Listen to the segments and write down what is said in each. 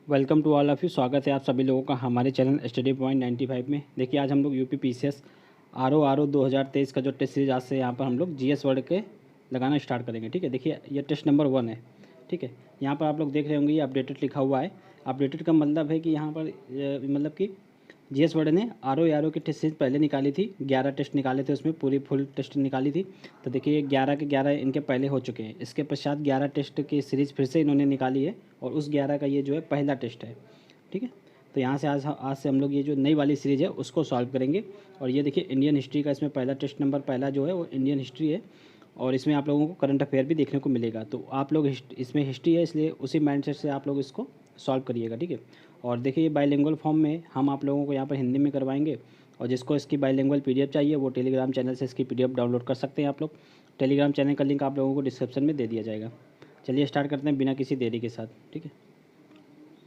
Welcome to all of you. स्वागत है आप सभी लोगों का हमारे चैनल स्टडी पॉइंट 95 में। देखिए आज हम लोग यूपी पीसीएस आर ओ 2023 का जो टेस्ट सीरीज आज से यहाँ पर हम लोग जीएस वर्ड के लगाना स्टार्ट करेंगे। ठीक है, देखिए ये टेस्ट नंबर 1 है। ठीक है, यहाँ पर आप लोग देख रहे होंगे ये अपडेटेड लिखा हुआ है। अपडेटेड का मतलब है कि यहाँ पर मतलब कि जीएस वर्ड ने आर ओ की टेस्ट सीरीज पहले निकाली थी, 11 टेस्ट निकाले थे, उसमें पूरी फुल टेस्ट निकाली थी। तो देखिए 11 के 11 इनके पहले हो चुके हैं। इसके पश्चात 11 टेस्ट की सीरीज़ फिर से इन्होंने निकाली है और उस 11 का ये जो है पहला टेस्ट है। ठीक है, तो यहाँ से आज से हम लोग ये जो नई वाली सीरीज़ है उसको सॉल्व करेंगे। और ये देखिए इंडियन हिस्ट्री का इसमें पहला टेस्ट नंबर पहला जो है वो इंडियन हिस्ट्री है और इसमें आप लोगों को करंट अफेयर भी देखने को मिलेगा। तो आप लोग इसमें हिस्ट्री है इसलिए उसी माइंडसेट से आप लोग इसको सॉल्व करिएगा। ठीक है, और देखिए ये बाइलिंगुअल फॉर्म में हम आप लोगों को यहाँ पर हिंदी में करवाएंगे और जिसको इसकी बाइलिंगुअल पीडीएफ चाहिए वो टेलीग्राम चैनल से इसकी पीडीएफ डाउनलोड कर सकते हैं। आप लोग टेलीग्राम चैनल का लिंक आप लोगों को डिस्क्रिप्शन में दे दिया जाएगा। चलिए स्टार्ट करते हैं बिना किसी देरी के साथ। ठीक है,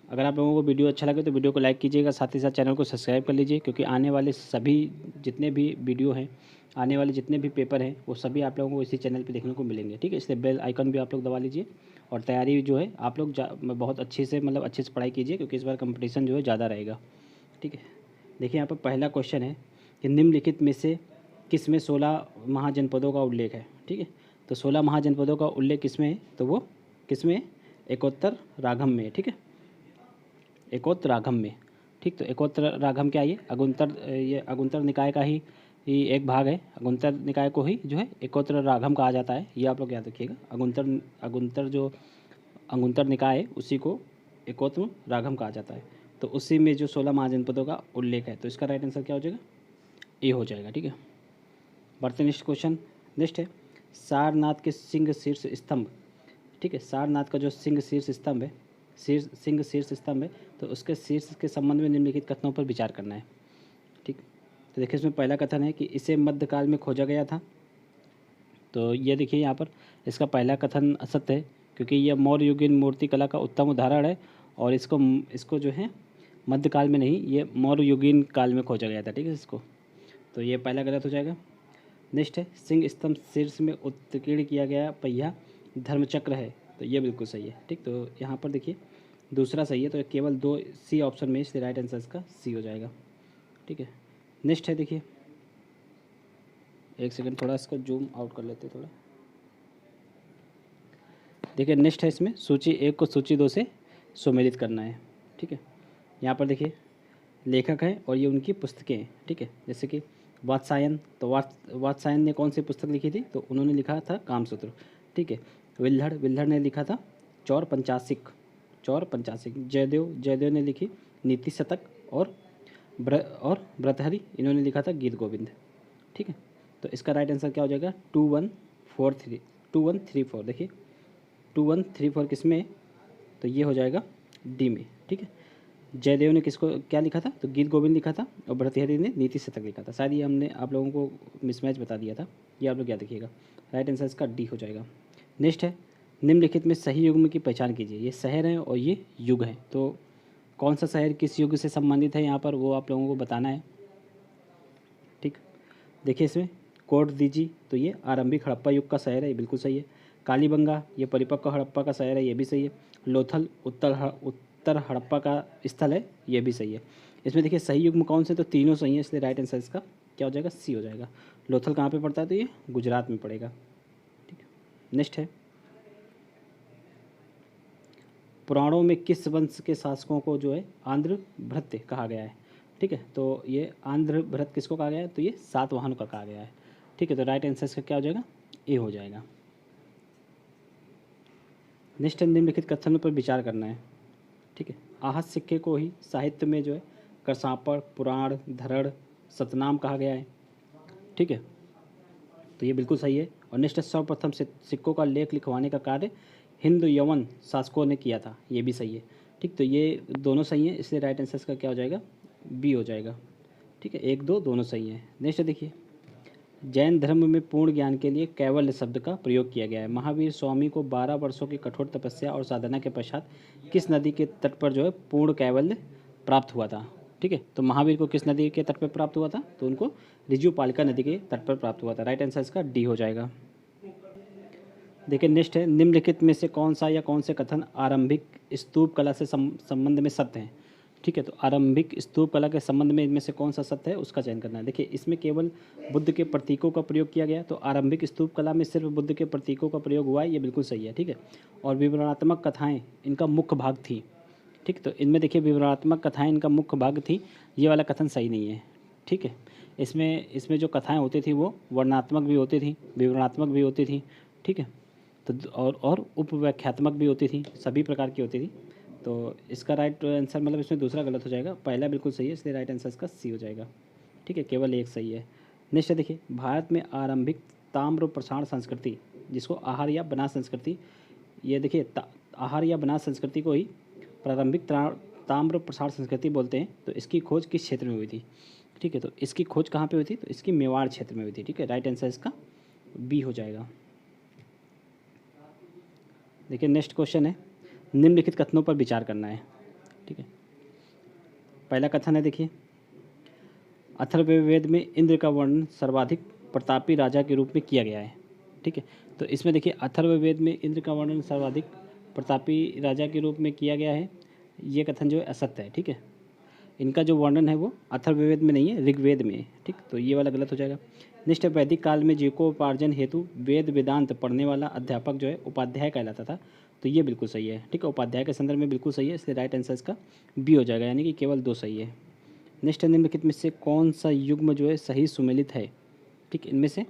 अगर आप लोगों को वीडियो अच्छा लगे तो वीडियो को लाइक कीजिएगा, साथ ही साथ चैनल को सब्सक्राइब कर लीजिए क्योंकि आने वाले सभी जितने भी वीडियो हैं, आने वाले जितने भी पेपर हैं वो सभी आप लोगों को इसी चैनल पे देखने को मिलेंगे। ठीक है, इसलिए बेल आइकन भी आप लोग दबा लीजिए और तैयारी जो है आप लोग बहुत अच्छे से पढ़ाई कीजिए क्योंकि इस बार कंपटीशन जो है ज़्यादा रहेगा। ठीक है, देखिए यहाँ पर पहला क्वेश्चन है कि निम्नलिखित में से किस में 16 महाजनपदों का उल्लेख है। ठीक है, तो 16 महाजनपदों का उल्लेख किस में है, तो वो किस में है, एकोत्तर रागम में। ठीक है, एकोत्तर रागम में। ठीक, तो एकोत्तर रागम क्या, ये अगुंतर निकाय का ही एक भाग है। अगुंतर निकाय को ही जो है एकोत्तर रागम कहा जाता है, ये आप लोग याद रखिएगा। अगुंतर निकाय है उसी को एकोत्तर रागम कहा जाता है। तो उसी में जो 16 महाजनपदों का उल्लेख है, तो इसका राइट आंसर क्या हो जाएगा, ए हो जाएगा। ठीक है, बढ़ते नेक्स्ट क्वेश्चन। नेक्स्ट है सारनाथ के सिंह शीर्ष स्तंभ। ठीक है, सारनाथ का जो सिंह शीर्ष स्तंभ है, सिंह शीर्ष स्तंभ है, तो उसके शीर्ष के संबंध में निम्नलिखित कथनों पर विचार करना है। ठीक, तो देखिए इसमें पहला कथन है कि इसे मध्यकाल में खोजा गया था। तो ये देखिए यहाँ पर इसका पहला कथन असत्य है क्योंकि यह मौर्य युगीन मूर्ति कला का उत्तम उदाहरण है और इसको जो है मध्यकाल में नहीं, ये मौर्य युगीन काल में खोजा गया था। ठीक है, इसको, तो ये पहला गलत हो जाएगा। नेक्स्ट है सिंह स्तंभ शीर्ष में उत्कीर्ण किया गया पहिया धर्मचक्र है, तो ये बिल्कुल सही है। ठीक, तो यहाँ पर देखिए दूसरा सही है, तो केवल 2 सी ऑप्शन में इसलिए राइट आंसर इसका सी हो जाएगा। ठीक है, नेक्स्ट है देखिए, एक सेकंड थोड़ा इसको जूम आउट कर लेते हैं थोड़ा। देखिए नेक्स्ट है इसमें सूची 1 को सूची 2 से सुमेलित करना है। ठीक है, यहाँ पर देखिए लेखक हैं और ये उनकी पुस्तकें हैं। ठीक है, जैसे कि वात्सायन, तो वात्सायन ने कौन सी पुस्तक लिखी थी, तो उन्होंने लिखा था कामसूत्र। ठीक है, विल्हड़ ने लिखा था चौर पंचासिक। जयदेव ने लिखी नीति शतक और भर्तृहरि इन्होंने लिखा था गीत गोविंद। ठीक है, तो इसका राइट आंसर क्या हो जाएगा, 2134। देखिए 2134 किस में है, तो ये हो जाएगा डी में। ठीक है, जयदेव ने किसको क्या लिखा था, तो गीत गोविंद लिखा था और भर्तृहरि ने नीति शतक लिखा था। शायद ये हमने आप लोगों को मिसमैच बता दिया था, ये आप लोग याद रखिएगा। राइट आंसर इसका डी हो जाएगा। नेक्स्ट है निम्नलिखित में सही युग्म की पहचान कीजिए। ये शहर है और ये युग है, तो कौन सा शहर किस युग से संबंधित है यहाँ पर वो आप लोगों को बताना है। ठीक, देखिए इसमें कोट दीजी, तो ये आरंभिक हड़प्पा युग का शहर है, ये बिल्कुल सही है। कालीबंगा ये परिपक्व हड़प्पा का शहर है, ये भी सही है। लोथल उत्तर हड़प्पा का स्थल है, ये भी सही है। इसमें देखिए सही युग में कौन से, तो तीनों सही है, इसलिए राइट आंसर इसका क्या हो जाएगा, सी हो जाएगा। लोथल कहाँ पे पड़ता है, तो ये गुजरात में पड़ेगा। ठीक है, नेक्स्ट है पुराणों में किस वंश के शासकों को जो है आंध्र भृत्य कहा गया है। ठीक है, तो ये आंध्र भृत्य किसको कहा गया है, तो ये सातवाहनों का कहा गया है। ठीक है, तो राइट आंसर इसका क्या हो जाएगा, ए हो जाएगा। नेक्स्ट निम्नलिखित कथनों पर विचार करना है। ठीक है, आहत सिक्के को ही साहित्य में जो है करसापड़, पुराण, धरड़, सतनाम कहा गया है। ठीक है, तो ये बिल्कुल सही है। और नेक्स्ट सर्वप्रथम सिक्कों का लेख लिखवाने का कार्य हिंदू यवन शासकों ने किया था, ये भी सही है। ठीक, तो ये दोनों सही हैं, इसलिए राइट आंसर का क्या हो जाएगा, बी हो जाएगा। ठीक है, 1 2 दोनों सही हैं। नेक्स्ट देखिए जैन धर्म में पूर्ण ज्ञान के लिए कैवल्य शब्द का प्रयोग किया गया है। महावीर स्वामी को 12 वर्षों की कठोर तपस्या और साधना के पश्चात किस नदी के तट पर जो है पूर्ण कैवल्य प्राप्त हुआ था। ठीक है, तो महावीर को किस नदी के तट पर प्राप्त हुआ था, तो उनको रिजुपालिका नदी के तट पर प्राप्त हुआ था। राइट आंसर इसका डी हो जाएगा। देखिए नेक्स्ट है, निम्नलिखित में से कौन सा या कौन से कथन आरंभिक स्तूप कला से संबंध में सत्य है। ठीक है, तो आरंभिक स्तूप कला के संबंध में इनमें से कौन सा सत्य है उसका चयन करना है। देखिए इसमें केवल बुद्ध के प्रतीकों का प्रयोग किया गया, तो आरंभिक स्तूप कला में सिर्फ बुद्ध के प्रतीकों का प्रयोग हुआ है, ये बिल्कुल सही है। ठीक है, और विवरणात्मक कथाएँ इनका मुख्य भाग थी। ठीक, तो इनमें देखिए विवरणात्मक कथाएँ इनका मुख्य भाग थी, ये वाला कथन सही नहीं है। ठीक है, इसमें जो कथाएँ होती थी वो वर्णनात्मक भी होती थी, विवरणात्मक भी होती थी। ठीक है, तो और उपव्याख्यात्मक भी होती थी, सभी प्रकार की होती थी। तो इसका राइट आंसर मतलब इसमें दूसरा गलत हो जाएगा, पहला बिल्कुल सही है, इसलिए राइट आंसर इसका सी हो जाएगा। ठीक है, केवल एक सही है। नेक्स्ट देखिए, भारत में आरंभिक ताम्र प्रसारण संस्कृति, जिसको आहार या बनास संस्कृति, ये देखिए आहार या बनास संस्कृति को ही प्रारंभिक ताम्र प्रसार संस्कृति बोलते हैं। तो इसकी खोज किस क्षेत्र में हुई थी। ठीक है, तो इसकी खोज कहाँ पे हुई थी, तो इसकी मेवाड़ क्षेत्र में हुई थी। ठीक है, राइट आंसर इसका बी हो जाएगा। देखिए नेक्स्ट क्वेश्चन है, निम्नलिखित कथनों पर विचार करना है। ठीक है, पहला कथन है देखिए, अथर्ववेद में इंद्र का वर्णन सर्वाधिक प्रतापी राजा के रूप में किया गया है। ठीक है, तो इसमें देखिए अथर्ववेद में इंद्र का वर्णन सर्वाधिक प्रतापी राजा के रूप में किया गया है, ये कथन जो है असत्य है। ठीक है, इनका जो वर्णन है वो अथर्ववेद में नहीं है, ऋग्वेद में है। ठीक, तो ये वाला गलत हो जाएगा। नेक्स्ट, वैदिक काल में जीविकोपार्जन हेतु वेद वेदांत पढ़ने वाला अध्यापक जो है उपाध्याय कहलाता था, तो ये बिल्कुल सही है। ठीक है, उपाध्याय के संदर्भ में बिल्कुल सही है, इसलिए राइट आंसर इसका बी हो जाएगा, यानी कि केवल दो सही है। नेक्स्ट, निम्नलिखित में से कौन सा युग्म जो है सही सुमेलित है। ठीक, इनमें से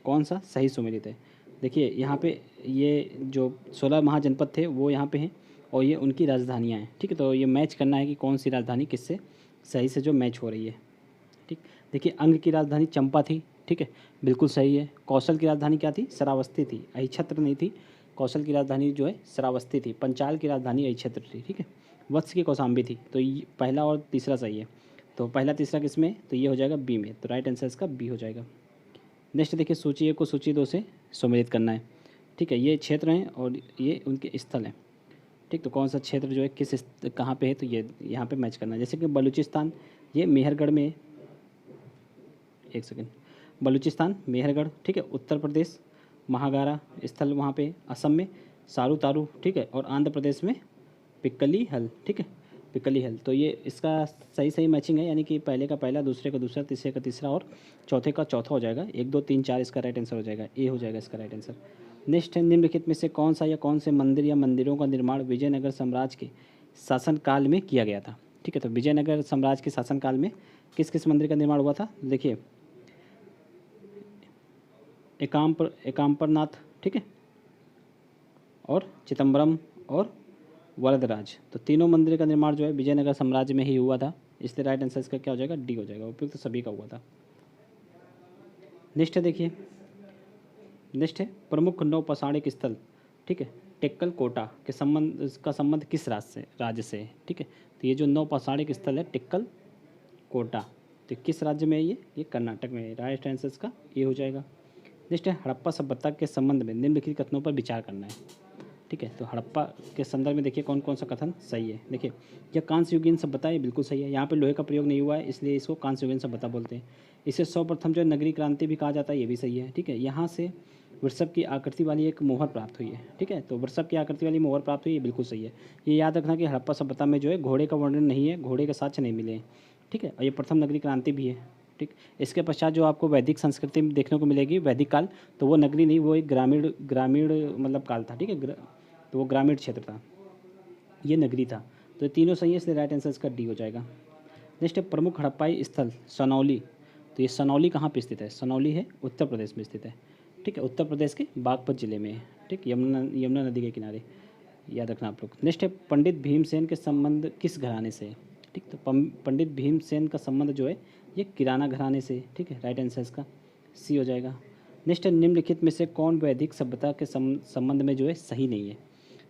कौन सा सही सुमेलित है। देखिए यहाँ पे ये जो 16 महाजनपद थे वो यहाँ पे हैं और ये उनकी राजधानियाँ हैं। ठीक है, तो ये मैच करना है कि कौन सी राजधानी किससे सही से जो मैच हो रही है। ठीक, देखिए अंग की राजधानी चंपा थी। ठीक है, बिल्कुल सही है। कौशल की राजधानी क्या थी, श्रावस्ती थी, अहिछत्र नहीं थी। कौशल की राजधानी जो है श्रावस्ती थी। पंचाल की राजधानी अहिछत्र थी। ठीक है, वत्स की कौशाम्बी थी। तो ये पहला और तीसरा सही है। तो पहला तीसरा किस में, तो ये हो जाएगा बी में, तो राइट आंसर इसका बी हो जाएगा। नेक्स्ट देखिए, सूची 1 को सूची 2 से सम्मिलित करना है। ठीक है, ये क्षेत्र हैं और ये उनके स्थल हैं। ठीक, तो कौन सा क्षेत्र जो है कहाँ पे है, तो ये यहाँ पे मैच करना है। जैसे कि बलूचिस्तान, ये मेहरगढ़ में, एक सेकंड, बलूचिस्तान मेहरगढ़। ठीक है, उत्तर प्रदेश महागारा स्थल वहाँ पे, असम में सारू तारू। ठीक है, और आंध्र प्रदेश में पिक्कली हल। ठीक है, पिक्कली हल। तो ये इसका सही मैचिंग है, यानी कि पहले का पहला, दूसरे का दूसरा, तीसरे का तीसरा और चौथे का चौथा हो जाएगा। 1 2 3 4 इसका राइट आंसर हो जाएगा, ए हो जाएगा इसका राइट आंसर। नेक्स्ट है, निम्नलिखित में से कौन सा या कौन से मंदिर या मंदिरों का निर्माण विजयनगर साम्राज्य के शासनकाल में किया गया था। ठीक है, तो विजयनगर साम्राज्य के शासनकाल में किस किस मंदिर का निर्माण हुआ था। देखिए एकाम्बरनाथ, ठीक है, और चिदम्बरम और वरदराज, तो तीनों मंदिर का निर्माण जो है विजयनगर साम्राज्य में ही हुआ था, इसलिए राइट आंसर इसका क्या हो जाएगा, डी हो जाएगा। उपयुक्त तो सभी का हुआ था। नेक्स्ट है देखिए, नेक्स्ट है प्रमुख नौपसाणिक स्थल। ठीक है, टेक्कल कोटा के संबंध किस राज्य से है। ठीक है, तो ये जो नौपसाणिक स्थल है टेक्कल कोटा, तो किस राज्य में है ये कर्नाटक में है। राइट आंसर इसका ये हो जाएगा। नेक्स्ट है, हड़प्पा सभ्यता के संबंध में निम्नलिखित कथनों पर विचार करना है। ठीक है, तो हड़प्पा के संदर्भ में देखिए कौन कौन सा कथन सही है। देखिए यह कांस्य युगीन सभ्यता, ये बिल्कुल सही है। यहाँ पे लोहे का प्रयोग नहीं हुआ है, इसलिए इसको कांस्य युगीन सभ्यता बोलते हैं। इसे सर्वप्रथम जो नगरीय क्रांति भी कहा जाता है, ये भी सही है। ठीक है, यहाँ से वृषभ की आकृति वाली एक मोहर प्राप्त हुई है। ठीक है, तो वृषभ की आकृति वाली मोहर प्राप्त हुई, ये बिल्कुल सही है। ये याद रखना कि हड़प्पा सभ्यता में जो है घोड़े का वर्णन नहीं है, घोड़े के साक्ष्य नहीं मिले हैं। ठीक है, और ये प्रथम नगरीय क्रांति भी है। ठीक, इसके पश्चात जो आपको वैदिक संस्कृति में देखने को मिलेगी, वैदिक काल, तो वो नगरी नहीं, वो एक ग्रामीण मतलब काल था। ठीक है, तो वो ग्रामीण क्षेत्र था, ये नगरी था। तो ये तीनों सही है, इसलिए राइट आंसर इसका डी हो जाएगा। नेक्स्ट है प्रमुख हड़प्पाई स्थल सनौली, तो ये सनौली कहाँ पे स्थित है, सनौली है उत्तर प्रदेश में स्थित है। ठीक है, उत्तर प्रदेश के बागपत जिले में है। ठीक, यमुना नदी के किनारे, याद रखना आप लोग। नेक्स्ट है पंडित भीमसेन के संबंध किस घराने से है। ठीक, तो पंडित भीमसेन का संबंध जो है ये किराना घराने से। ठीक है, राइट आंसर इसका सी हो जाएगा। नेक्स्ट है, निम्नलिखित में से कौन वैदिक सभ्यता के संबंध में जो है सही नहीं है।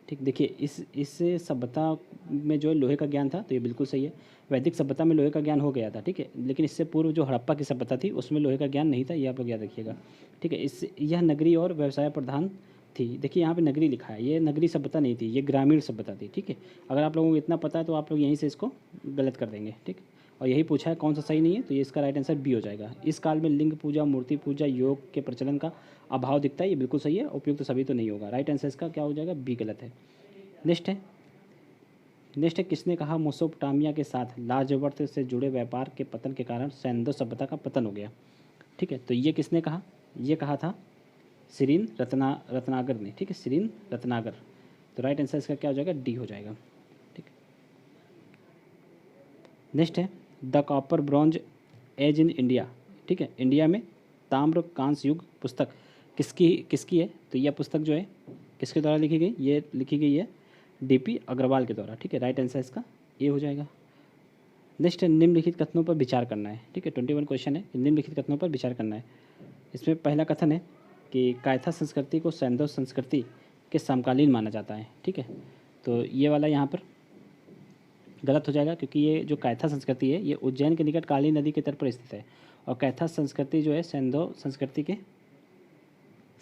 ठीक, देखिए इस सभ्यता में जो है लोहे का ज्ञान था, तो ये बिल्कुल सही है। वैदिक सभ्यता में लोहे का ज्ञान हो गया था। ठीक है, लेकिन इससे पूर्व जो हड़प्पा की सभ्यता थी उसमें लोहे का ज्ञान नहीं था, ये आप लोग याद रखिएगा। ठीक है, यह नगरी और व्यवसाय प्रधान थी। देखिए यहाँ पे नगरी लिखा है, ये नगरी सभ्यता नहीं थी, ये ग्रामीण सभ्यता थी। ठीक है, अगर आप लोगों को इतना पता है तो आप लोग यहीं से इसको गलत कर देंगे। ठीक, और यही पूछा है कौन सा सही नहीं है, तो ये इसका राइट आंसर बी हो जाएगा। इस काल में लिंग पूजा, मूर्ति पूजा, योग के प्रचलन का अभाव दिखता है, ये बिल्कुल सही है। उपयुक्त सभी तो नहीं होगा, राइट आंसर इसका क्या हो जाएगा, बी गलत है। नेक्स्ट है किसने कहा मेसोपोटामिया के साथ लाजवर्त से जुड़े व्यापार के पतन के कारण सैंधो सभ्यता का पतन हो गया। ठीक है, तो ये किसने कहा, ये कहा था सिरीन रत्नागर ने। ठीक है, सिरीन रत्नागर। तो राइट आंसर इसका क्या हो जाएगा, डी हो जाएगा। ठीक, नेक्स्ट है the copper bronze age in India. ठीक है, इंडिया में ताम्र कांस्य युग पुस्तक किसकी है, तो यह पुस्तक जो है किसके द्वारा लिखी गई, ये लिखी गई है डीपी अग्रवाल के द्वारा। ठीक है, राइट आंसर इसका ए हो जाएगा। नेक्स्ट है निम्नलिखित कथनों पर विचार करना है। ठीक है, 21 क्वेश्चन है, निम्नलिखित कथनों पर विचार करना है। इसमें पहला कथन है कि कायथा संस्कृति को सैंधव संस्कृति के समकालीन माना जाता है। ठीक है, तो ये वाला यहाँ पर गलत हो जाएगा, क्योंकि ये जो कायथा संस्कृति है ये उज्जैन के निकट काली नदी के तट पर स्थित है, और कायथा संस्कृति जो है सैंधव संस्कृति के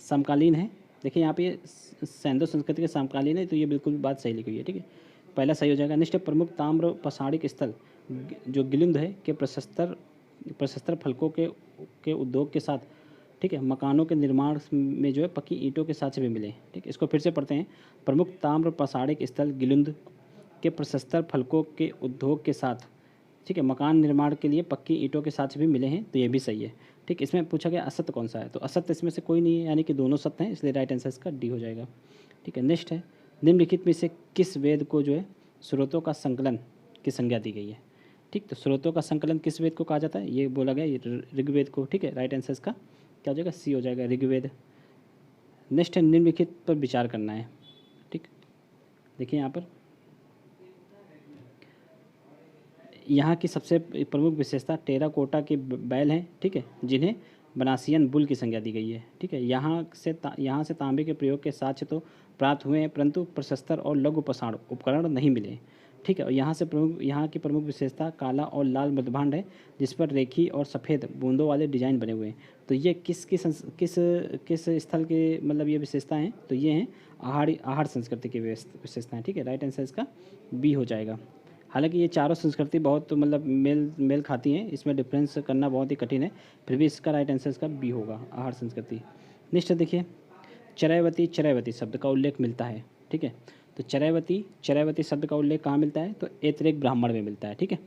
समकालीन है। देखिए यहाँ पे ये सैंधव संस्कृति के समकालीन है, तो ये बिल्कुल बात सही लिखी हुई है। ठीक है, पहला सही हो जाएगा। नेक्स्ट प्रमुख ताम्र पसाड़िक स्थल जो गिलिंद है के प्रशस्तर फलकों के उद्योग के साथ, ठीक है, मकानों के निर्माण में जो है पक्की ईंटों के साथ भी मिले। ठीक, इसको फिर से पढ़ते हैं। प्रमुख ताम्र पसाड़िक स्थल गिलिंद के प्रशस्तर फलकों के उद्योग के साथ, ठीक है, मकान निर्माण के लिए पक्की ईंटों के साथ भी मिले हैं, तो ये भी सही है। ठीक, इसमें पूछा गया असत्य कौन सा है, तो असत्य इसमें से कोई नहीं है, यानी कि दोनों सत्य हैं, इसलिए राइट आंसर इसका डी हो जाएगा। ठीक है, नेक्स्ट है निम्नलिखित में से किस वेद को जो है स्रोतों का संकलन की संज्ञा दी गई है। ठीक, तो स्रोतों का संकलन किस वेद को कहा जाता है, ये बोला गया ऋग्वेद को। ठीक है, राइट आंसर इसका क्या हो जाएगा, सी हो जाएगा, ऋग्वेद। नेक्स्ट है निम्नलिखित पर विचार करना है। ठीक, देखिए यहाँ की सबसे प्रमुख विशेषता टेराकोटा के बैल हैं। ठीक है, जिन्हें बनासियन बुल की संज्ञा दी गई है। ठीक है, यहाँ से तांबे के प्रयोग के साक्ष्य तो प्राप्त हुए हैं, परंतु प्रशस्तर और लघु पसाड़ उपकरण नहीं मिले। ठीक है, और यहाँ की प्रमुख विशेषता काला और लाल मृदभांड है, जिस पर रेखी और सफ़ेद बूंदों वाले डिजाइन बने हुए हैं। तो ये किस स्थल के मतलब ये विशेषता हैं, तो ये हैं आहार संस्कृति की विशेषताएँ। ठीक है, राइट आंसर इसका बी हो जाएगा। हालांकि ये चारों संस्कृति बहुत मतलब मेल खाती हैं, इसमें डिफरेंस करना बहुत ही कठिन है, फिर भी इसका राइट आंसर इसका बी होगा, आहार संस्कृति। नेक्स्ट देखिए चरैवती शब्द का उल्लेख मिलता है। ठीक है, तो चरैवती शब्द का उल्लेख कहाँ मिलता है, तो ऐतरेय ब्राह्मण में मिलता है। ठीक है,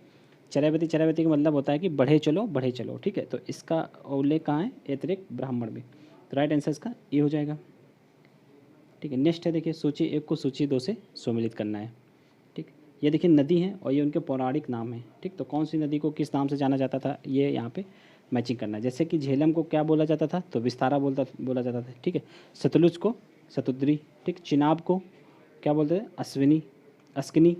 चरैवती का मतलब होता है कि बढ़े चलो। ठीक है, तो इसका उल्लेख कहाँ है, ऐतरेय ब्राह्मण में, तो राइट आंसर इसका ए हो जाएगा। ठीक है, नेक्स्ट है देखिए सूची 1 को सूची 2 से सम्मिलित करना है। ये देखिए नदी है और ये उनके पौराणिक नाम है। ठीक, तो कौन सी नदी को किस नाम से जाना जाता था, ये यहाँ पे मैचिंग करना है। जैसे कि झेलम को क्या बोला जाता था, तो विस्तारा बोला जाता था। ठीक है, सतलुज को सतुद्री। ठीक, चिनाब को क्या बोलते थे, अस्किनी।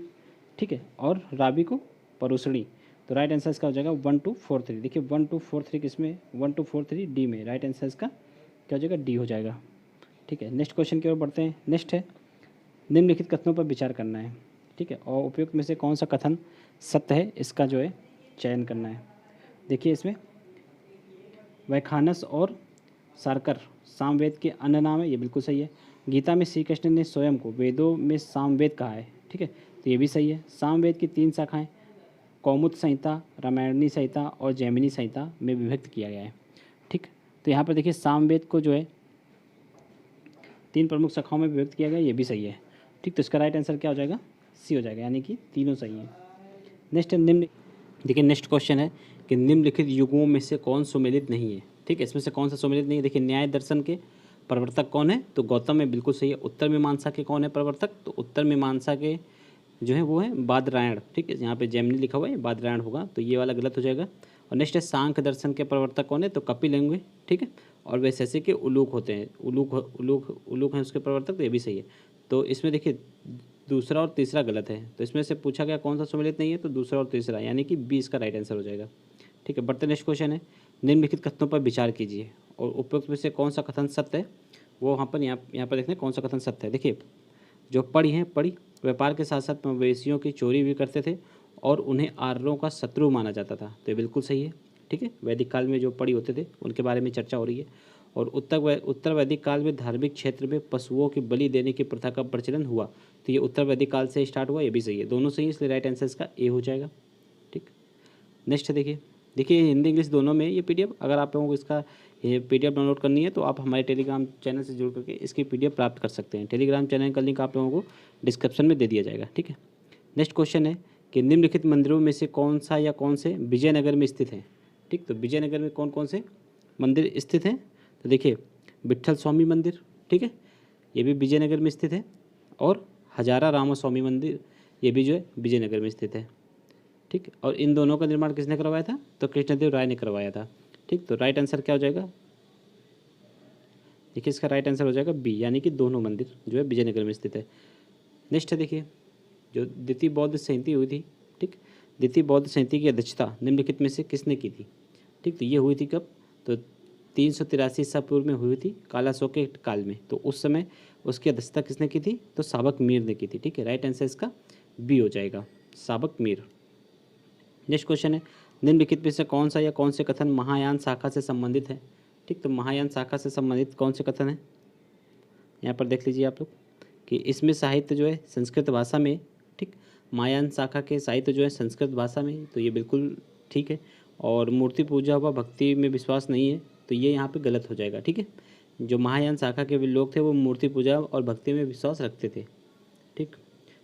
ठीक है, और रावी को परुसणी। तो राइट आंसर इसका हो जाएगा 1 2 4 3। देखिए 1 2 4 3 किसमें, 1 2 4 3 डी में, राइट आंसर इसका क्या हो जाएगा, डी हो जाएगा। ठीक है, नेक्स्ट क्वेश्चन की ओर बढ़ते हैं। नेक्स्ट है निम्नलिखित कथनों पर विचार करना है। ठीक है, और उपयुक्त में से कौन सा कथन सत्य है, इसका जो है चयन करना है। देखिए इसमें वैखानस और सारकर सामवेद के अन्य नाम है, ये बिल्कुल सही है। गीता में श्री कृष्ण ने स्वयं को वेदों में सामवेद कहा है। ठीक है, तो ये भी सही है। सामवेद की 3 शाखाएं कौमुद संहिता, रामायणी संहिता और जैमिनी संहिता में विभक्त किया गया है। ठीक, तो यहाँ पर देखिए सामवेद को जो है 3 प्रमुख शाखाओं में विभक्त किया गया, ये भी सही है। ठीक, तो इसका राइट आंसर क्या हो जाएगा, सी हो जाएगा, यानी कि तीनों सही हैं। नेक्स्ट देखिए नेक्स्ट क्वेश्चन है कि निम्नलिखित युगों में से कौन सुमेलित नहीं है। ठीक है, इसमें से कौन सा सुमेलित नहीं है। देखिए न्याय दर्शन के प्रवर्तक कौन है, तो गौतम में बिल्कुल सही है। उत्तर मीमांसा के कौन है प्रवर्तक, तो उत्तर मीमांसा के जो है वो है बादरायण। ठीक है, यहाँ पे जैमिनी लिखा हुआ है, बादरायण होगा, तो ये वाला गलत हो जाएगा। और नेक्स्ट है सांख्य दर्शन के प्रवर्तक कौन है, तो कपिल होंगे। ठीक है, और वैसे के उलूक होते हैं, उलूक हैं उसके प्रवर्तक, तो ये भी सही है। तो इसमें देखिए दूसरा और तीसरा गलत है, तो इसमें से पूछा गया कौन सा सम्मिलित नहीं है, तो दूसरा और तीसरा, यानी कि 20 का राइट आंसर हो जाएगा। ठीक है, बढ़ते नेक्स्ट क्वेश्चन है निम्नलिखित कथनों पर विचार कीजिए और उपयुक्त में से कौन सा कथन सत्य है, वो यहाँ पर देखते हैं कौन सा कथन सत्य है। देखिए जो पढ़ी व्यापार के साथ साथ मवेशियों की चोरी भी करते थे और उन्हें आर्यों का शत्रु माना जाता था, तो ये बिल्कुल सही है। ठीक है, वैदिक काल में जो पढ़ी होते थे उनके बारे में चर्चा हो रही है। और उत्तर वैदिक काल में धार्मिक क्षेत्र में पशुओं की बलि देने की प्रथा का प्रचलन हुआ, तो ये उत्तर वैदिक काल से स्टार्ट हुआ, ये भी सही है, दोनों सही है, इसलिए राइट आंसर इसका ए हो जाएगा। ठीक, नेक्स्ट देखिए, देखिए हिंदी इंग्लिश दोनों में ये पीडीएफ, अगर आप लोगों को इसका ये पीडीएफ डाउनलोड करनी है तो आप हमारे टेलीग्राम चैनल से जुड़ करके इसकी पीडीएफ प्राप्त कर सकते हैं। टेलीग्राम चैनल का लिंक आप लोगों को डिस्क्रिप्शन में दे दिया जाएगा, ठीक है। नेक्स्ट क्वेश्चन है कि निम्नलिखित मंदिरों में से कौन सा या कौन से विजयनगर में स्थित है, ठीक। तो विजयनगर में कौन कौन से मंदिर स्थित हैं, तो देखिए विट्ठल स्वामी मंदिर, ठीक है, ये भी विजयनगर में स्थित है, और हजारा रामा स्वामी मंदिर ये भी जो है विजयनगर में स्थित है, ठीक। और इन दोनों का निर्माण किसने करवाया था, तो कृष्णदेव राय ने करवाया था, ठीक। तो राइट आंसर क्या हो जाएगा, देखिए इसका राइट आंसर हो जाएगा बी, यानी कि दोनों मंदिर जो है विजयनगर में स्थित है। नेक्स्ट है देखिए, जो द्वितीय बौद्ध संहिता हुई थी, ठीक, द्वितीय बौद्ध संहिता की अध्यक्षता निम्नलिखित में से किसने की थी, ठीक। तो ये हुई थी कब, तो 383 ईसा पूर्व में हुई थी कालाशोक के काल में। तो उस समय उसकी अध्यक्षता किसने की थी, तो साबक मीर ने की थी, ठीक है। राइट आंसर इसका बी हो जाएगा, साबक मीर। नेक्स्ट क्वेश्चन है निम्नलिखित में से कौन सा या कौन से कथन महायान शाखा से संबंधित है, ठीक। तो महायान शाखा से संबंधित कौन से कथन है, यहाँ पर देख लीजिए आप लोग कि इसमें साहित्य जो है संस्कृत भाषा में, ठीक। महायान शाखा के साहित्य जो है संस्कृत भाषा में, तो ये बिल्कुल ठीक है। और मूर्ति पूजा व भक्ति में विश्वास नहीं है, तो ये यहाँ पे गलत हो जाएगा, ठीक है। जो महायान शाखा के लोग थे वो मूर्ति पूजा और भक्ति में विश्वास रखते थे, ठीक।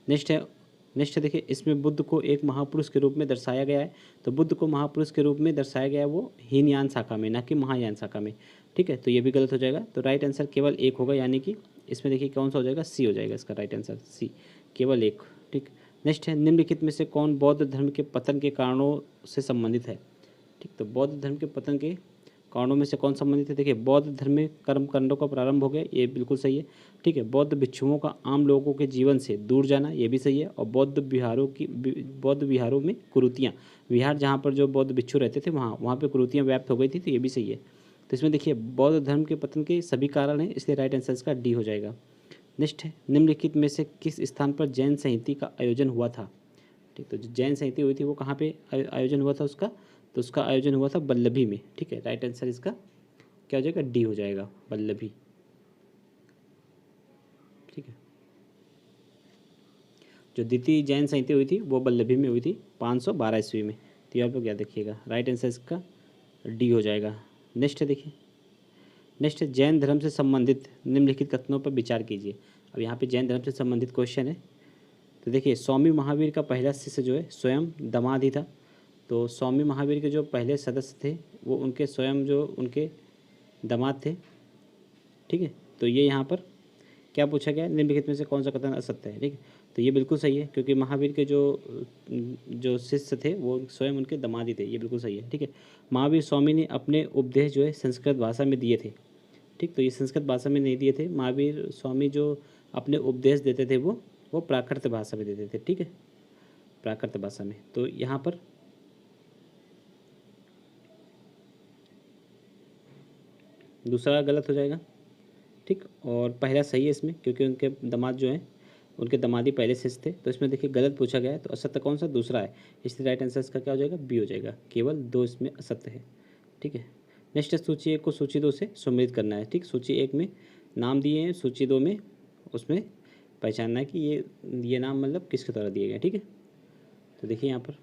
नेक्स्ट देखिए, इसमें बुद्ध को एक महापुरुष के रूप में दर्शाया गया है। तो बुद्ध को महापुरुष के रूप में दर्शाया गया है वो हीनयान शाखा में, ना कि महायान शाखा में, ठीक है। तो ये भी गलत हो जाएगा। तो राइट आंसर केवल एक होगा, यानी कि इसमें देखिए कौन सा हो जाएगा, सी हो जाएगा इसका राइट आंसर, सी, केवल एक, ठीक। नेक्स्ट है निम्नलिखित में से कौन बौद्ध धर्म के पतन के कारणों से संबंधित है, ठीक। तो बौद्ध धर्म के पतन के कारणों में से कौन संबंधित है, देखिए बौद्ध धर्म में कर्मकांडों का प्रारंभ हो गया, ये बिल्कुल सही है, ठीक है। बौद्ध भिक्षुओं का आम लोगों के जीवन से दूर जाना, ये भी सही है। और बौद्ध विहारों में कुरीतियाँ, विहार जहाँ पर जो बौद्ध भिक्षु रहते थे वहाँ पे कुरीतियाँ व्याप्त हो गई थी, तो ये भी सही है। तो इसमें देखिए बौद्ध धर्म के पतन के सभी कारण हैं, इसलिए राइट आंसर इसका डी हो जाएगा। नेक्स्ट है निम्नलिखित में से किस स्थान पर जैन संहिता का आयोजन हुआ था, ठीक। तो जो जैन संहिता हुई थी वो कहाँ पे आयोजन हुआ था उसका, तो उसका आयोजन हुआ था बल्लभी में, ठीक है। राइट आंसर इसका क्या हो जाएगा, डी हो जाएगा, बल्लभी, ठीक है। जो द्वितीय जैन संहिता हुई थी वो बल्लभी में हुई थी 512 ईस्वी में। तो यहाँ पर क्या देखिएगा, राइट आंसर इसका डी हो जाएगा। नेक्स्ट देखिए, नेक्स्ट जैन धर्म से संबंधित निम्नलिखित कथनों पर विचार कीजिए। अब यहाँ पे जैन धर्म से संबंधित क्वेश्चन है। तो देखिए स्वामी महावीर का पहला शिष्य जो है स्वयं दामाद ही था। तो स्वामी महावीर के जो पहले सदस्य थे वो उनके स्वयं जो उनके दामाद थे, ठीक है। तो ये यहाँ पर क्या पूछा गया, निम्नलिखित में से कौन सा कथन असत्य है, ठीक है। तो ये बिल्कुल सही है, क्योंकि महावीर के जो शिष्य थे वो स्वयं उनके दामाद ही थे, ये बिल्कुल सही है, ठीक है। महावीर स्वामी ने अपने उपदेश जो है संस्कृत भाषा में दिए थे, ठीक। तो ये संस्कृत भाषा में नहीं दिए थे, महावीर स्वामी जो अपने उपदेश देते थे वो प्राकृत भाषा में देते थे, ठीक है, प्राकृत भाषा में। तो यहाँ पर दूसरा गलत हो जाएगा, ठीक। और पहला सही है इसमें, क्योंकि उनके दामाद जो हैं उनके दामादी पहले शिष्य थे। तो इसमें देखिए गलत पूछा गया है, तो असत्य कौन सा, दूसरा है, इसलिए राइट आंसर इसका क्या हो जाएगा, बी हो जाएगा, केवल 2 इसमें असत्य है, ठीक है। नेक्स्ट सूची 1 को सूची 2 से सम्मिलित करना है, ठीक। सूची 1 में नाम दिए हैं, सूची 2 में उसमें पहचानना है कि ये नाम मतलब किसके द्वारा दिए गए, ठीक है। तो देखिए यहाँ पर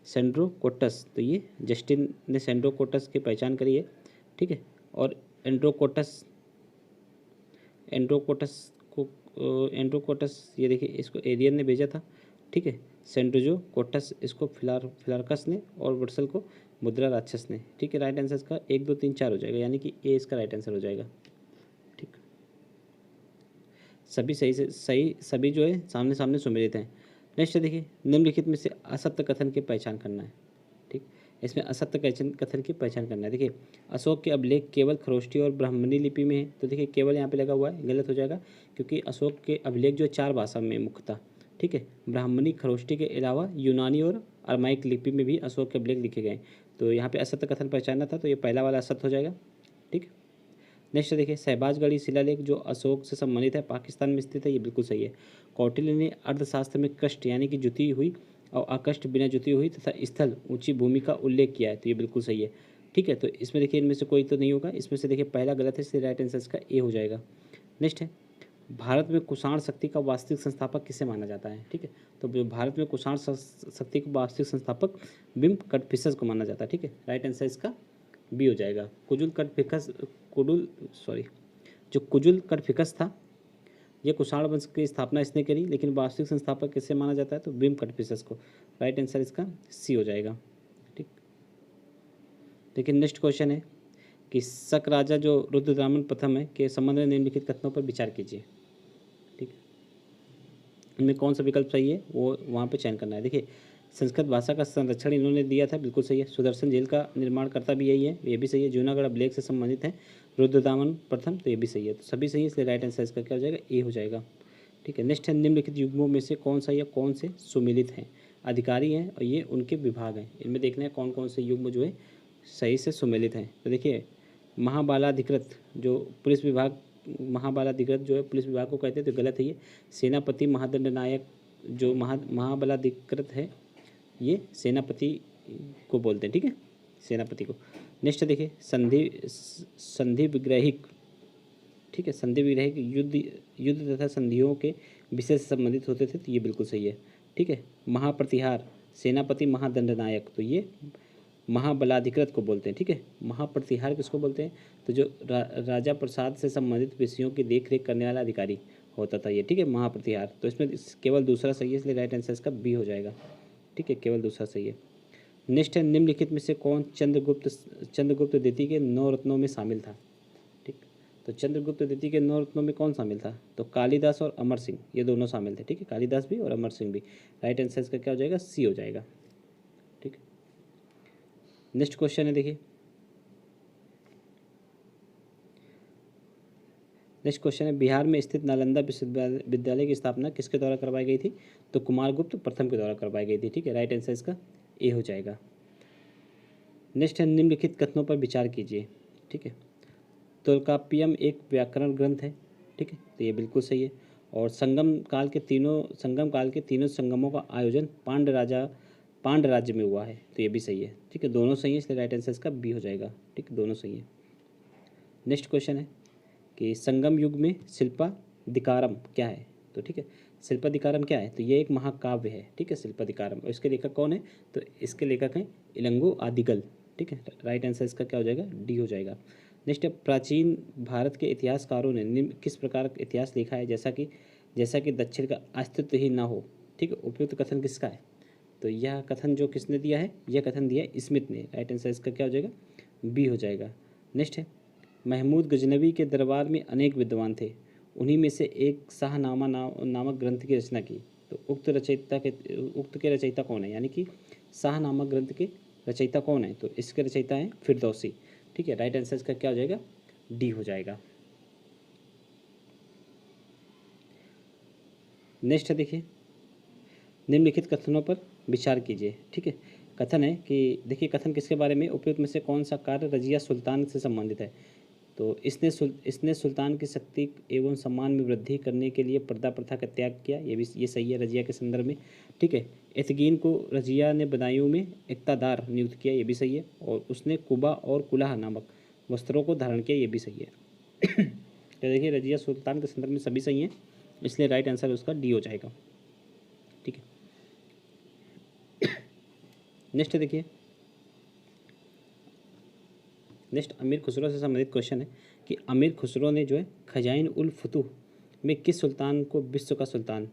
सेंड्रोकोटस, तो ये जस्टिन ने सेंड्रोकोटस की पहचान करी है, ठीक है। और एंड्रोकोटस ये देखिए इसको एरियन ने भेजा था, ठीक है। सेंड्रोजो कोटस इसको फिलार्कस ने, और वुड्सल को मुद्रा राक्षस ने, ठीक है। राइट आंसर इसका 1 2 3 4 हो जाएगा, यानी कि ए इसका राइट आंसर हो जाएगा, ठीक। सभी सभी जो है सामने सामने सुमेलित हैं। नेक्स्ट देखिए निम्नलिखित में से असत्य कथन की पहचान करना है, ठीक। इसमें असत्य कथन की पहचान करना है। देखिए अशोक के अभिलेख केवल खरोष्ठी और ब्राह्मणी लिपि में है, तो देखिए केवल यहाँ पे लगा हुआ है, गलत हो जाएगा, क्योंकि अशोक के अभिलेख जो 4 भाषा में मुख्य था, ठीक है। ब्राह्मणी खरोष्ठी के अलावा यूनानी और अरमाइक लिपि में भी अशोक के अभिलेख लिखे गए। तो यहाँ पे असत्य कथन पहचानना था, तो ये पहला वाला असत्य हो जाएगा, ठीक। नेक्स्ट देखिए शहबाजगढ़ी शिलालेख जो अशोक से संबंधित है, पाकिस्तान में स्थित है, ये बिल्कुल सही है। कौटिल्य ने अर्थशास्त्र में कष्ट यानी कि जुती हुई और अकष्ट बिना जुती हुई तथा स्थल ऊंची भूमि का उल्लेख किया है, तो ये बिल्कुल सही है, ठीक है। तो इसमें देखिए इनमें से कोई तो नहीं होगा, इसमें से देखिए पहला गलत है, इसलिए राइट आंसर इसका ए हो जाएगा। नेक्स्ट है भारत में कुषाण शक्ति का वास्तविक संस्थापक किसे माना जाता है, ठीक है। तो भारत में कुषाण शक्ति का वास्तविक संस्थापक बिम कटफिशस को माना जाता है, ठीक है। राइट आंसर इसका बी हो जाएगा। जो कुजुल कटफिकस था, ये कुषाण वंश की स्थापना इसने करी, लेकिन वास्तविक संस्थापक किसे माना जाता है, तो बिम कटफिशस को। राइट आंसर इसका सी हो जाएगा, ठीक। लेकिन नेक्स्ट क्वेश्चन है कि शक राजा जो रुद्रदामन प्रथम है के संबंध में निम्नलिखित कथनों पर विचार कीजिए, ठीक। इनमें कौन सा विकल्प सही है वो वहाँ पे चयन करना है। देखिए, संस्कृत भाषा का संरक्षण इन्होंने दिया था, बिल्कुल सही है। सुदर्शन जेल का निर्माणकर्ता भी यही है, ये भी सही है। जूनागढ़ अभिलेख से संबंधित है रुद्रदामन प्रथम, तो ये भी सही है। तो सभी सही है, इसलिए राइट आंसर इसका क्या हो जाएगा, ए हो जाएगा, ठीक है। नेक्स्ट है, निम्नलिखित युग्मों में से कौन सा या कौन से सुमिलित हैं, अधिकारी हैं और ये उनके विभाग हैं। इनमें देखना है कौन कौन से युग्म जो है सही से सुमिलित हैं। तो देखिए, महाबालाधिकृत जो पुलिस विभाग, महाबालाधिकृत जो है पुलिस विभाग को कहते हैं, तो गलत है ये। सेनापति महादंड नायक जो महाबलाधिकृत है, ये सेनापति को बोलते हैं, ठीक है, सेनापति को। नेक्स्ट देखिए, संधि विग्रहिक, ठीक है, संधि विग्रहिक युद्ध तथा संधियों के विषय से संबंधित होते थे, तो ये बिल्कुल सही है, ठीक है। महाप्रतिहार सेनापति महादंडनायक, तो ये महाबलाधिकृत को बोलते हैं, ठीक है। महाप्रतिहार किसको बोलते हैं, तो जो राजा प्रसाद से संबंधित विषयों की देखरेख करने वाला अधिकारी होता था ये, ठीक है, महाप्रतिहार। तो इसमें केवल दूसरा सही है, इसलिए राइट आंसर इसका बी हो जाएगा, ठीक है, केवल दूसरा सही है। नेक्स्ट है, निम्नलिखित में से कौन चंद्रगुप्त द्वितीय के 9 रत्नों में शामिल था, ठीक। तो चंद्रगुप्त द्वितीय के 9 रत्नों में कौन शामिल था, तो कालिदास और अमर सिंह, ये दोनों शामिल थे, ठीक है, कालिदास भी और अमर सिंह भी। राइट आंसर इसका क्या हो जाएगा, सी हो जाएगा, ठीक। नेक्स्ट क्वेश्चन है, देखिए नेक्स्ट क्वेश्चन है, बिहार में स्थित नालंदा विश्वविद्यालय की स्थापना किसके द्वारा करवाई गई थी, तो कुमारगुप्त प्रथम के द्वारा करवाई गई थी, ठीक है। राइट आंसर इसका ए हो जाएगा। नेक्स्ट है, निम्नलिखित कथनों पर विचार कीजिए, ठीक है। तोल्काप्पियम एक व्याकरण ग्रंथ है, ठीक है, तो ये बिल्कुल सही है। और संगम काल के तीनों संगमों का आयोजन पांड्य राज्य में हुआ है, तो ये भी सही है, ठीक है, दोनों सही है, इसलिए राइट आंसर इसका बी हो जाएगा, ठीक, दोनों सही है। नेक्स्ट क्वेश्चन है कि संगम युग में शिल्पाधिकारम क्या है, तो ठीक है, शिल्पाधिकारम क्या है, तो ये एक महाकाव्य है, ठीक है, शिल्पाधिकारम। और इसके लेखक कौन है, तो इसके लेखक हैं इलंगो आदिगल, ठीक है। राइट आंसर इसका क्या हो जाएगा, डी हो जाएगा। नेक्स्ट है, प्राचीन भारत के इतिहासकारों ने निम्न किस प्रकार का इतिहास लिखा है, जैसा कि दक्षिण का अस्तित्व ही ना हो, ठीक है। उपयुक्त कथन किसका है, तो यह कथन जो किसने दिया है, यह कथन दिया है स्मिथ ने। राइट आंसर इसका क्या हो जाएगा, बी हो जाएगा। नेक्स्ट है, महमूद गजनवी के दरबार में अनेक विद्वान थे, उन्हीं में से एक शाहनामा नामक ग्रंथ की रचना की, तो उक्त के रचयिता कौन है, यानी कि शाहनामा ग्रंथ के रचयिता कौन है, तो इसके रचयिता हैं फिरदौसी, ठीक है। राइट आंसर इसका क्या हो जाएगा, डी हो जाएगा। नेक्स्ट है, देखिए, निम्नलिखित कथनों पर विचार कीजिए, ठीक है। कथन है कि देखिए, कथन किसके बारे में, उपयुक्त में से कौन सा कार्य रजिया सुल्तान से संबंधित है, तो इसने सुल्तान की शक्ति एवं सम्मान में वृद्धि करने के लिए पर्दा प्रथा का त्याग किया, ये सही है रजिया के संदर्भ में, ठीक है। एथगीन को रजिया ने बदायूं में इक्तादार नियुक्त किया, ये भी सही है। और उसने कुबा और कुलाह नामक वस्त्रों को धारण किया, ये भी सही है। तो देखिए, रजिया सुल्तान के संदर्भ में सभी सही हैं, इसलिए राइट आंसर उसका डी हो जाएगा, ठीक है। नेक्स्ट देखिए, नेक्स्ट अमीर खुसरो से संबंधित क्वेश्चन है कि अमीर खुसरो ने जो है खजाइन उल फुतूह में किस सुल्तान को विश्व का सुल्तान,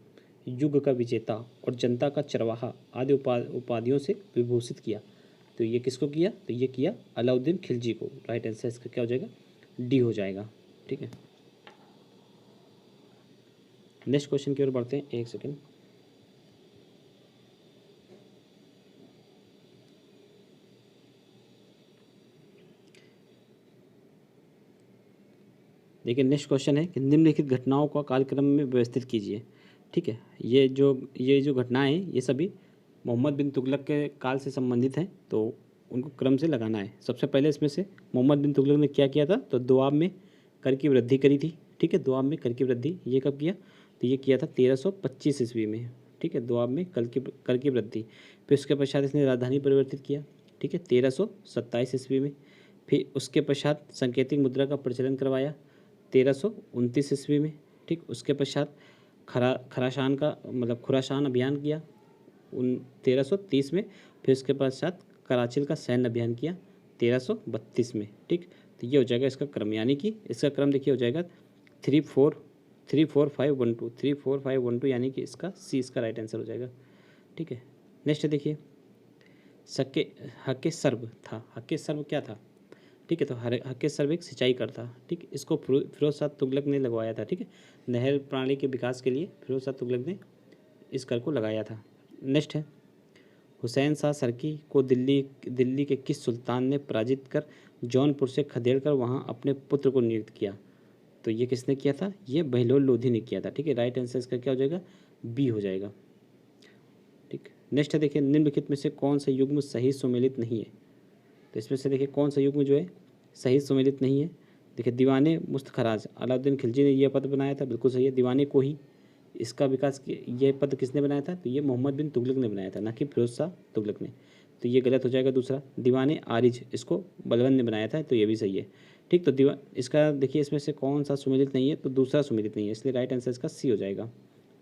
युग का विजेता और जनता का चरवाहा आदि उपाधियों से विभूषित किया, तो ये किसको किया, तो ये किया अलाउद्दीन खिलजी को। राइट आंसर इसका क्या हो जाएगा, डी हो जाएगा, ठीक है। नेक्स्ट क्वेश्चन की ओर बढ़ते हैं, एक सेकेंड। देखिए, नेक्स्ट क्वेश्चन है कि निम्नलिखित घटनाओं का कालक्रम में व्यवस्थित कीजिए, ठीक है। ये जो घटनाएं हैं, ये सभी मोहम्मद बिन तुगलक के काल से संबंधित हैं, तो उनको क्रम से लगाना है। सबसे पहले इसमें से मोहम्मद बिन तुगलक ने क्या किया था, तो दोआब में कर की वृद्धि करी थी, ठीक है, दोआब में कर की वृद्धि, ये कब किया, तो ये किया था 1325 ईस्वी में, ठीक है, दोआब में कर की वृद्धि। फिर उसके पश्चात इसने राजधानी परिवर्तित किया, ठीक है, 1327 ईस्वी में। फिर उसके पश्चात संकेतिक मुद्रा का प्रचलन करवाया 1329 ईस्वी में। ठीक। उसके पश्चात खराशान का मतलब खुरासान अभियान किया 1330 में। फिर उसके पश्चात कराचिल का सैन्य अभियान किया 1332 में। ठीक, तो ये हो जाएगा इसका क्रम, यानी कि इसका क्रम देखिए हो जाएगा 3-4-5-1-2 3-4-5-1-2, यानी कि इसका सी इसका राइट आंसर हो जाएगा। ठीक है, नेक्स्ट देखिए सके हके सर्व था। हके सर्व क्या था? ठीक है, तो हके सर्व एक सिंचाई कर था। ठीक, इसको फिरोज शाह तुगलक ने लगवाया था। ठीक है, नहर प्रणाली के विकास के लिए फिरोज शाह तुगलक ने इस कर को लगाया था। नेक्स्ट है हुसैन शाह सरकी को दिल्ली के किस सुल्तान ने पराजित कर जौनपुर से खदेड़ कर वहाँ अपने पुत्र को नियुक्त किया? तो ये किसने किया था? ये बहलोल लोधी ने किया था। ठीक है, राइट आंसर इसका क्या हो जाएगा? बी हो जाएगा। ठीक, नेक्स्ट है देखिए निम्नलिखित में से कौन सा युग्म सही सुमेलित नहीं है? तो इसमें से देखिए कौन सा युग्म जो है सही सुमेलित नहीं है? देखिए दीवाने मुस्तखराज अलाउद्दीन खिलजी ने यह पद बनाया था, बिल्कुल सही है। दीवाने को ही इसका विकास ये पद किसने बनाया था? तो ये मोहम्मद बिन तुगलक ने बनाया था, ना कि फिरोज शाह तुगलक ने। तो ये गलत हो जाएगा दूसरा। दीवाने आरिज इसको बलबन ने बनाया था, तो ये भी सही है। ठीक, तो इसका देखिए इसमें से कौन सा सुमेलित नहीं है? तो दूसरा सुमेलित नहीं है, इसलिए राइट आंसर इसका सी हो जाएगा।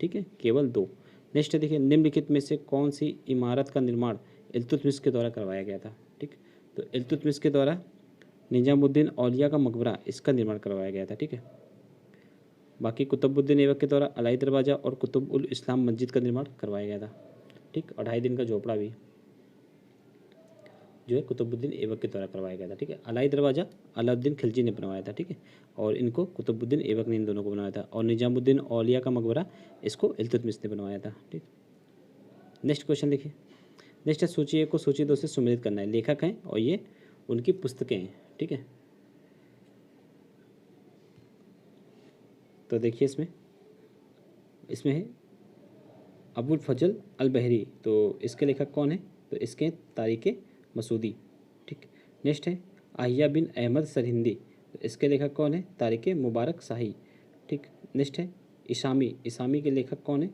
ठीक है, केवल 2। नेक्स्ट देखिए निम्नलिखित में से कौन सी इमारत का निर्माण इल्तुतमिश के द्वारा करवाया गया था? ठीक, तो इल्तुतमिश के द्वारा निजामुद्दीन औलिया का मकबरा इसका निर्माण करवाया गया था। ठीक है, बाकी कुतुबुद्दीन ऐबक के द्वारा अलाई दरवाज़ा और कुतुब उल इस्लाम मस्जिद का निर्माण करवाया गया था। ठीक, 2.5 दिन का झोपड़ा भी जो है कुतुबुद्दीन ऐबक के द्वारा करवाया गया था। ठीक है, अलाई दरवाज़ा अलाउद्दीन खिलजी ने बनवाया था। ठीक है, और इनको कुतुबुद्दीन ऐबक ने इन दोनों को बनवाया था। और निजामुद्दीन औलिया का मकबरा इसको इल्तुतमिश ने बनवाया था। ठीक, नेक्स्ट क्वेश्चन देखिए। नेक्स्ट है सूची 1 को सूची 2 से सुमेलित करना है। लेखक हैं और ये उनकी पुस्तकें हैं। ठीक है, तो देखिए इसमें है अबुल फजल अल बहरी, तो इसके लेखक कौन है? तो इसके तारिक मसूदी। ठीक, नेक्स्ट है आहिया बिन अहमद सरहिंदी, तो इसके लेखक कौन है? तारिक मुबारक शाही। ठीक, नेक्स्ट है इसामी के लेखक कौन है?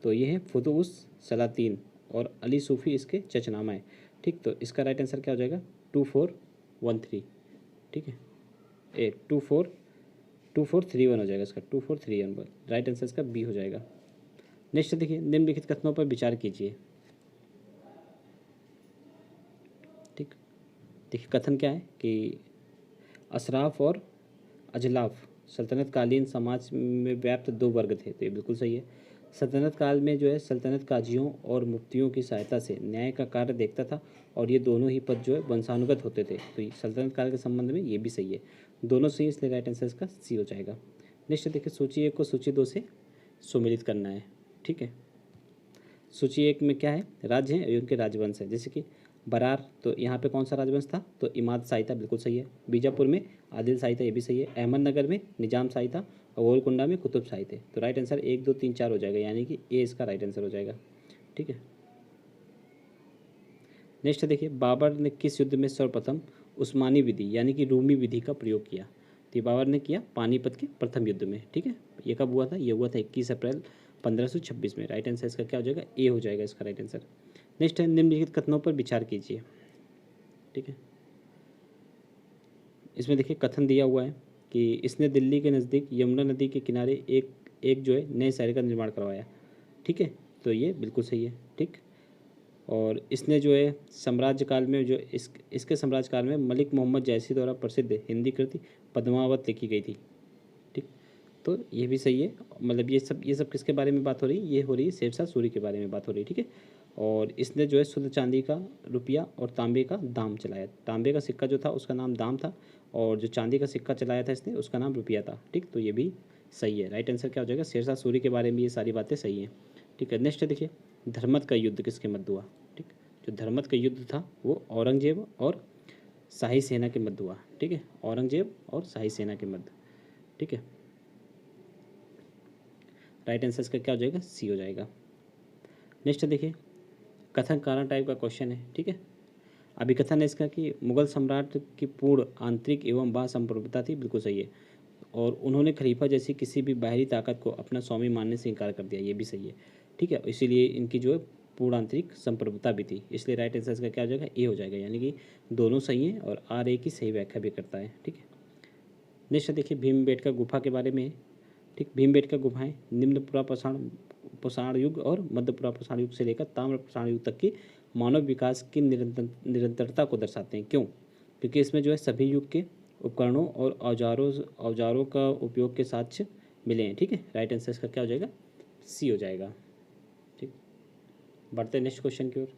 तो ये है फुदूस सलातीन और अली सूफ़ी इसके चचनामा है। ठीक, तो इसका राइट आंसर क्या हो जाएगा? 2413। ठीक है, 2431 हो जाएगा इसका, 2431। राइट आंसर इसका बी हो जाएगा। नेक्स्ट देखिए निम्नलिखित कथनों पर विचार कीजिए। ठीक, देखिए कथन क्या है कि अशराफ और अजलाफ सल्तनत कालीन समाज में व्याप्त 2 वर्ग थे, तो ये बिल्कुल सही है। सल्तनत काल में जो है सल्तनत काजियों और मुफ्तियों की सहायता से न्याय का कार्य देखता था और ये दोनों ही पद जो है वंशानुगत होते थे, तो ये सल्तनत काल के संबंध में ये भी सही है। दोनों सही, इसलिए राइट आंसर इसका सी हो जाएगा। नेक्स्ट देखिए सूची 1 को सूची 2 से सुमेलित करना है। ठीक है, सूची 1 में क्या है? राज्य हैं और उनके राजवंश हैं, जैसे कि बरार, तो यहाँ पे कौन सा राजवंश था? तो इमाद शाही था, बिल्कुल सही है। बीजापुर में आदिल शाही था, ये भी सही है। अहमदनगर में निजाम शाही था और गोलकुंडा में कुतुब शाही थे। तो राइट आंसर 1 2 3 4 हो जाएगा, यानी कि ए इसका राइट आंसर हो जाएगा। ठीक है, नेक्स्ट देखिए बाबर ने किस युद्ध में सर्वप्रथम उस्मानी विधि यानी कि रूमी विधि का प्रयोग किया? तो ये बाबर ने किया पानीपत के प्रथम युद्ध में। ठीक है, ये कब हुआ था? ये हुआ था 21 अप्रैल 1526 में। राइट आंसर इसका क्या हो जाएगा? ए हो जाएगा इसका राइट आंसर। नेक्स्ट है निम्नलिखित कथनों पर विचार कीजिए। ठीक है, इसमें देखिए कथन दिया हुआ है कि इसने दिल्ली के नज़दीक यमुना नदी के किनारे एक जो है नए शहर का निर्माण करवाया। ठीक है, तो ये बिल्कुल सही है। ठीक, और इसने जो है साम्राज्य काल में जो इसके साम्राज्य काल में मलिक मोहम्मद जैसी द्वारा प्रसिद्ध हिंदी कृति पद्मावत लिखी गई थी। ठीक, तो ये भी सही है। मतलब ये सब किसके बारे में बात हो रही है? ये हो रही है शेरशाह सूरी के बारे में बात हो रही है। ठीक है, और इसने जो है शुद्ध चांदी का रुपया और तांबे का दाम चलाया। तांबे का सिक्का जो था उसका नाम दाम था और जो चांदी का सिक्का चलाया था इसने उसका नाम रुपया था। ठीक, तो ये भी सही है। राइट आंसर क्या हो जाएगा? शेरशाह सूरी के बारे में ये सारी बातें सही हैं। ठीक है, नेक्स्ट देखिए धर्मत का युद्ध किसके मध्य हुआ? ठीक, जो धर्मत का युद्ध था वो औरंगजेब और शाही सेना के मध्य हुआ। ठीक है, औरंगजेब और शाही सेना के मध्य। ठीक है, राइट आंसर इसका क्या हो जाएगा? सी हो जाएगा। नेक्स्ट देखिए कथन कारण टाइप का क्वेश्चन है। ठीक है, अभिकथन है इसका कि मुगल सम्राट की पूर्ण आंतरिक एवं बाह्य संप्रभुता थी, बिल्कुल सही है। और उन्होंने खलीफा जैसी किसी भी बाहरी ताकत को अपना स्वामी मानने से इनकार कर दिया, ये भी सही है। ठीक है, इसीलिए इनकी जो है पूर्ण आंतरिक संप्रभुता भी थी, इसलिए राइट आंसर इसका क्या हो जाएगा? ए हो जाएगा, यानी कि दोनों सही हैं और आर ए की सही व्याख्या भी करता है। ठीक है, नेक्स्ट देखिए भीमबेटका गुफा के बारे में। ठीक, भीमबेटका गुफाएं निम्न पुरापाषाण युग और मध्य पुरापाषाण युग से लेकर ताम्रपाषाण युग तक की मानव विकास की निरंतरता को दर्शाते हैं। क्यों? क्योंकि इसमें जो है सभी युग के उपकरणों और औजारों का उपयोग के साक्ष्य मिले हैं। ठीक है, राइट आंसर इसका क्या हो जाएगा? सी हो जाएगा। ठीक, बढ़ते हैं नेक्स्ट क्वेश्चन की ओर।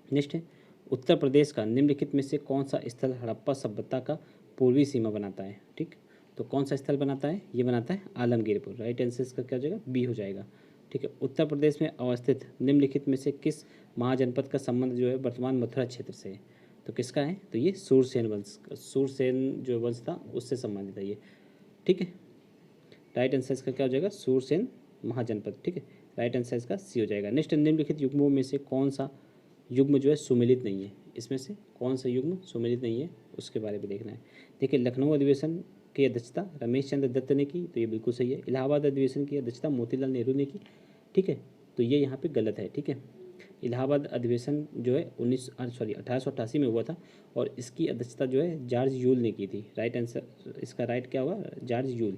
नेक्स्ट है, उत्तर प्रदेश का निम्नलिखित में से कौन सा स्थल हड़प्पा सभ्यता का पूर्वी सीमा बनाता है? ठीक, तो कौन सा स्थल बनाता है? ये बनाता है आलमगीरपुर। राइट आंसर इसका क्या हो जाएगा? बी हो जाएगा। ठीक है, उत्तर प्रदेश में अवस्थित निम्नलिखित में से किस महाजनपद का संबंध जो है वर्तमान मथुरा क्षेत्र से है? तो किसका है? तो ये सूरसेन वंश, सूरसेन जो वंश था उससे संबंधित है ये। ठीक है, राइट आंसर इसका क्या हो जाएगा? सूरसेन महाजनपद। ठीक है, राइट आंसर इसका सी हो जाएगा। नेक्स्ट, निम्नलिखित युग्मों में से कौन सा युग्म जो है सुमेलित नहीं है? इसमें से कौन सा युग्म सुमेलित नहीं है उसके बारे में देखना है। देखिए, लखनऊ अधिवेशन की अध्यक्षता रमेश चंद्र दत्त ने की, तो ये बिल्कुल सही है। इलाहाबाद अधिवेशन की अध्यक्षता मोतीलाल नेहरू ने की। ठीक है, तो ये यहाँ पे गलत है। ठीक है, इलाहाबाद अधिवेशन जो है 1888 में हुआ था और इसकी अध्यक्षता जो है जॉर्ज यूल ने की थी। राइट आंसर इसका राइट क्या हुआ? George Yule.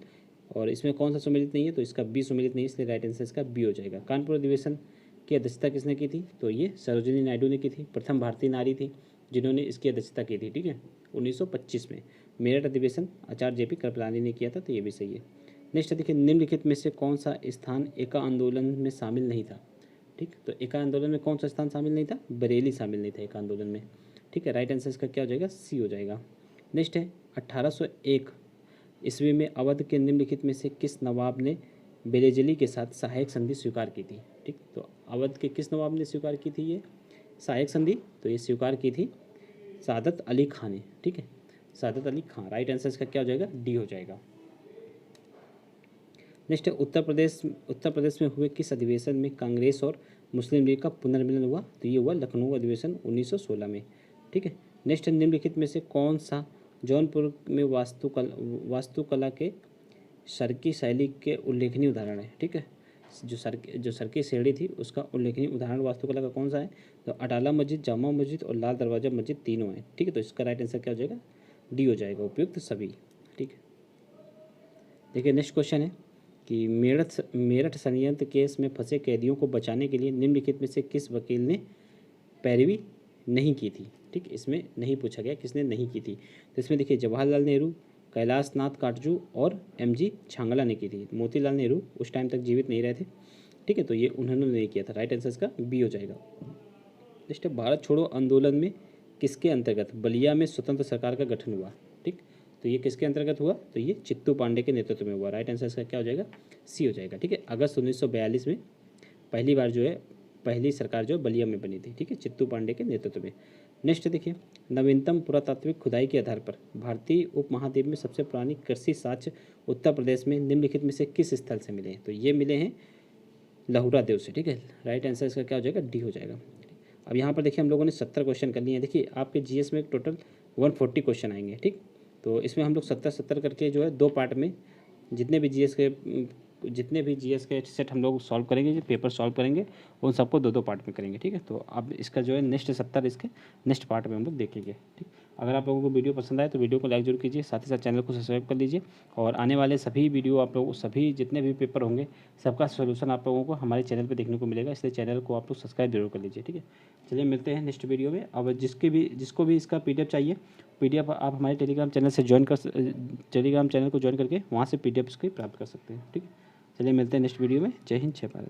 और इसमें कौन सा सुमेलित नहीं है? तो इसका बी सुमेलित नहीं है, इसलिए राइट आंसर इसका बी हो जाएगा। कानपुर अधिवेशन की अध्यक्षता किसने की थी? तो ये सरोजिनी नायडू ने की थी, प्रथम भारतीय नारी थी जिन्होंने इसकी अध्यक्षता की थी। ठीक है, 1925 में। मेरठ अधिवेशन आचार्य जेपी कृपलानी ने किया था, तो ये भी सही है। नेक्स्ट देखिए, निम्नलिखित में से कौन सा स्थान एका आंदोलन में शामिल नहीं था? ठीक, तो एका आंदोलन में कौन सा स्थान शामिल नहीं था? बरेली शामिल नहीं था एका आंदोलन में। ठीक है, राइट आंसर इसका क्या हो जाएगा? सी हो जाएगा। नेक्स्ट है, 1801 ईस्वी में अवध के निम्नलिखित में से किस नवाब ने बेलेजली के साथ सहायक संधि स्वीकार की थी? ठीक, तो अवध के किस नवाब ने स्वीकार की थी ये सहायक संधि? तो ये स्वीकार की थी सादत अली खान ने। ठीक है, सादत अली खान। राइट आंसर इसका क्या हो जाएगा? डी हो जाएगा। नेक्स्ट है, उत्तर प्रदेश में हुए किस अधिवेशन में कांग्रेस और मुस्लिम लीग का पुनर्मिलन हुआ? तो ये हुआ लखनऊ अधिवेशन 1916 में। ठीक है, नेक्स्ट है, निम्नलिखित में से कौन सा जौनपुर में वास्तुकला के सरकी शैली के उल्लेखनीय उदाहरण है? ठीक है, जो सरकी शैली थी उसका उल्लेखनीय उदाहरण वास्तुकला का कौन सा है? तो अटाला मस्जिद, जामा मस्जिद और लाल दरवाजा मस्जिद तीनों हैं। ठीक है, तो इसका राइट आंसर क्या हो जाएगा? डी हो जाएगा, उपयुक्त सभी। ठीक है, देखिए नेक्स्ट क्वेश्चन है कि मेरठ षड्यंत्र केस में फंसे कैदियों को बचाने के लिए निम्नलिखित में से किस वकील ने पैरवी नहीं की थी? ठीक, इसमें नहीं पूछा गया किसने नहीं की थी। तो इसमें देखिए, जवाहरलाल नेहरू, कैलाश नाथ काटजू और एमजी छांगला ने की थी। मोतीलाल नेहरू उस टाइम तक जीवित नहीं रहे थे। ठीक है, तो ये उन्होंने नहीं किया था। राइट आंसर इसका बी हो जाएगा। नेक्स्ट है, भारत छोड़ो आंदोलन में किसके अंतर्गत बलिया में स्वतंत्र सरकार का गठन हुआ? ठीक, तो ये किसके अंतर्गत हुआ? तो ये चित्तू पांडे के नेतृत्व में हुआ। राइट आंसर इसका क्या हो जाएगा? सी हो जाएगा। ठीक है, अगस्त 1942 में पहली बार जो है पहली सरकार जो बलिया में बनी थी। ठीक है, चित्तू पांडे के नेतृत्व में। नेक्स्ट देखिए, नवीनतम पुरातात्विक खुदाई के आधार पर भारतीय उपमहाद्वीप में सबसे पुरानी कृषि साक्ष्य उत्तर प्रदेश में निम्नलिखित में से किस स्थल से मिले हैं? तो ये मिले हैं लहुरा देव से। ठीक है, राइट आंसर इसका क्या हो जाएगा? डी हो जाएगा। अब यहाँ पर देखिए, हम लोगों ने 70 क्वेश्चन कर लिए हैं। देखिए, आपके जीएस में टोटल 140 क्वेश्चन आएंगे। ठीक, तो इसमें हम लोग 70 करके जो है 2 पार्ट में जितने भी जीएस के सेट हम लोग सॉल्व करेंगे, जो पेपर सॉल्व करेंगे उन सबको 2 पार्ट में करेंगे। ठीक है, तो अब इसका जो है नेक्स्ट 70 इसके नेक्स्ट पार्ट में हम लोग देखेंगे। ठीक, अगर आप लोगों को वीडियो पसंद आए तो वीडियो को लाइक जरूर कीजिए, साथ ही साथ चैनल को सब्सक्राइब कर लीजिए और आने वाले सभी वीडियो आप लोग सभी जितने भी पेपर होंगे सबका सोल्यूशन आप लोगों को हमारे चैनल पर देखने को मिलेगा, इसलिए चैनल को आप लोग सब्सक्राइब जरूर कर लीजिए। ठीक है, चलिए मिलते हैं नेक्स्ट वीडियो में। अब जिसको भी इसका PDF चाहिए, PDF आप हमारे टेलीग्राम चैनल को ज्वाइन करके वहाँ से PDF इसको प्राप्त कर सकते हैं। ठीक है, चलिए मिलते हैं नेक्स्ट वीडियो में। जय हिंद, जय भारत।